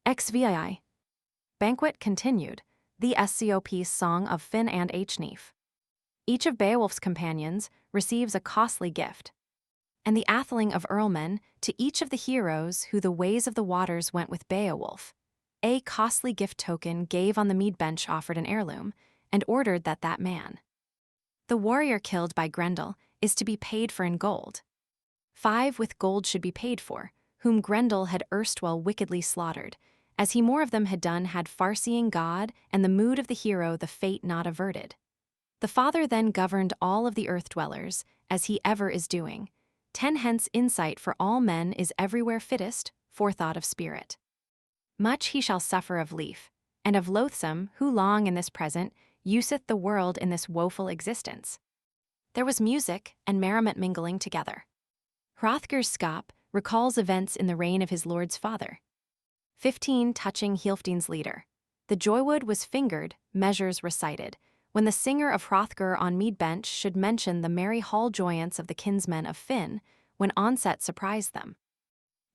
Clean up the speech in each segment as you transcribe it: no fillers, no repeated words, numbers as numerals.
XVII. Banquet continued, the SCOP's Song of Finn and Echnif. Each of Beowulf's companions receives a costly gift, and the atheling of earlmen to each of the heroes who the ways of the waters went with Beowulf. A costly gift token gave on the mead bench offered an heirloom, and ordered that man. The warrior killed by Grendel is to be paid for in gold. 5 with gold should be paid for, whom Grendel had erstwhile wickedly slaughtered, as he more of them had done had far-seeing God and the mood of the hero the fate not averted. The Father then governed all of the earth-dwellers, as he ever is doing. 10 hence insight for all men is everywhere fittest, forethought of spirit. Much he shall suffer of lief, and of loathsome, who long in this present useth the world in this woeful existence. There was music and merriment mingling together. Hrothgar's scop recalls events in the reign of his lord's father. 15 touching Healfdene's leader. The joywood was fingered, measures recited, when the singer of Hrothgar on mead bench should mention the merry hall joyance of the kinsmen of Finn, when onset surprised them.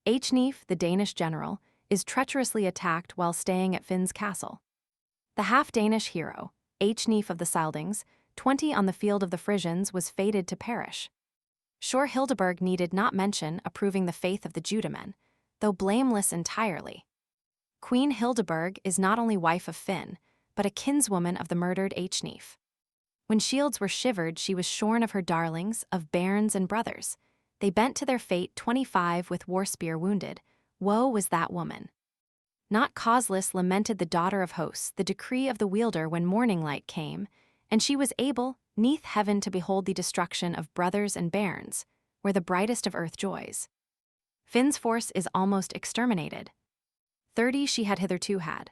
Echnif, the Danish general, is treacherously attacked while staying at Finn's castle. The half-Danish hero, Echnif of the Scyldings, 20 on the field of the Frisians, was fated to perish. Sure Hildeburh needed not mention approving the faith of the Judamen, though blameless entirely. Queen Hildeburh is not only wife of Finn, but a kinswoman of the murdered Echnif. When shields were shivered, she was shorn of her darlings, of bairns and brothers. They bent to their fate 25 with war spear wounded. Woe was that woman. Not causeless lamented the daughter of hosts the decree of the wielder when morning light came, and she was able, 'neath heaven, to behold the destruction of brothers and bairns, where the brightest of earth joys. Finn's force is almost exterminated. 30 she had hitherto had.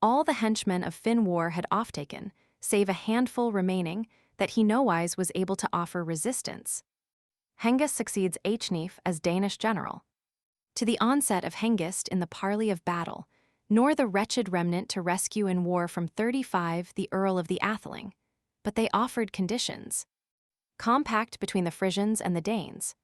All the henchmen of Finn war had off-taken, save a handful remaining, that he nowise was able to offer resistance. Hengist succeeds Echnif as Danish general. To the onset of Hengist in the parley of battle, nor the wretched remnant to rescue in war from 35 the Earl of the Atheling, but they offered conditions. Compact between the Frisians and the Danes.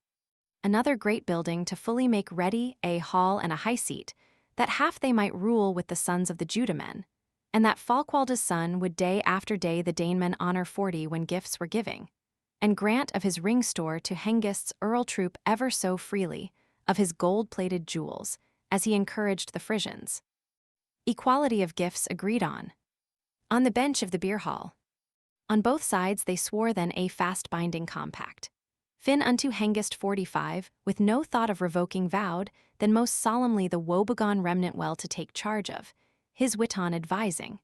Another great building to fully make ready, a hall and a high seat, that half they might rule with the sons of the Judamen, and that Falkwalda's son would day after day the Danemen honor 40 when gifts were giving, and grant of his ring store to Hengist's earl troop ever so freely, of his gold-plated jewels, as he encouraged the Frisians. Equality of gifts agreed on the bench of the beer hall. On both sides they swore then a fast-binding compact. Finn unto Hengist 45, with no thought of revoking vowed, then most solemnly the woebegone remnant well to take charge of, his Witan advising.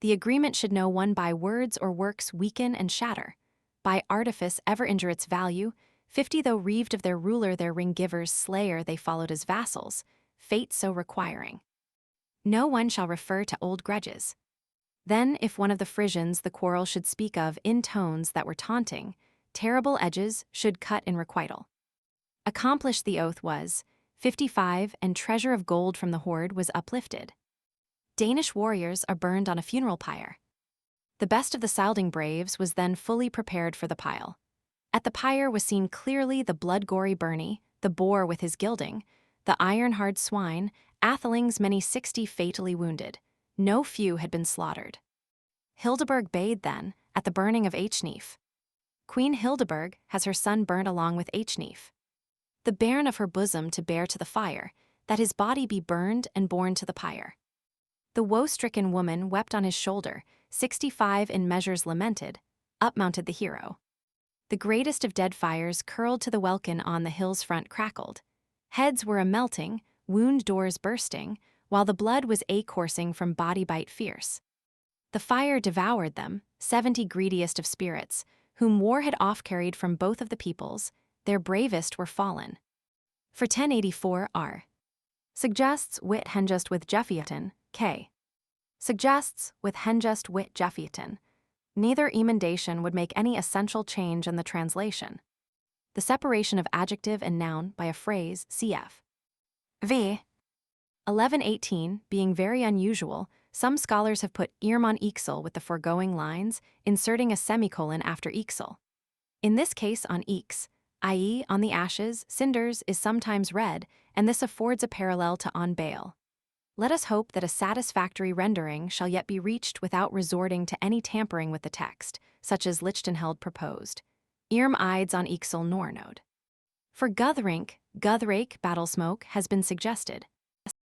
The agreement should no one by words or works weaken and shatter, by artifice ever injure its value. 50 though reaved of their ruler their ring-giver's slayer they followed as vassals, fate so requiring. No one shall refer to old grudges. Then if one of the Frisians the quarrel should speak of in tones that were taunting, terrible edges should cut in requital. Accomplished the oath was, 55, and treasure of gold from the hoard was uplifted. Danish warriors are burned on a funeral pyre. The best of the Scylding braves was then fully prepared for the pile. At the pyre was seen clearly the blood-gory Birnie, the boar with his gilding, the iron-hard swine, athelings many 60 fatally wounded. No few had been slaughtered. Hildeburh bade then, at the burning of Echnif. Queen Hildeburh has her son burnt along with Echnif. The bairn of her bosom to bear to the fire, that his body be burned and borne to the pyre. The woe-stricken woman wept on his shoulder, 65 in measures lamented, up mounted the hero. The greatest of dead fires curled to the welkin on the hill's front crackled. Heads were a-melting, wound doors bursting, while the blood was a-coursing from body bite fierce. The fire devoured them, 70 greediest of spirits, whom war had off-carried from both of the peoples, their bravest were fallen. For 1084 R. Suggests wit Hengist with Gefieton, K. Suggests with Hengist wit Gefieton. Neither emendation would make any essential change in the translation. The separation of adjective and noun by a phrase, cf. v. 1118 being very unusual, some scholars have put Irman Ixel with the foregoing lines, inserting a semicolon after Ixel. In this case on Ix, i.e. on the ashes, cinders, is sometimes read, and this affords a parallel to on bale. Let us hope that a satisfactory rendering shall yet be reached without resorting to any tampering with the text, such as Lichtenheld proposed. Irm Ides on Ixel Nornode. For Guthrink, Guthrake battle smoke has been suggested.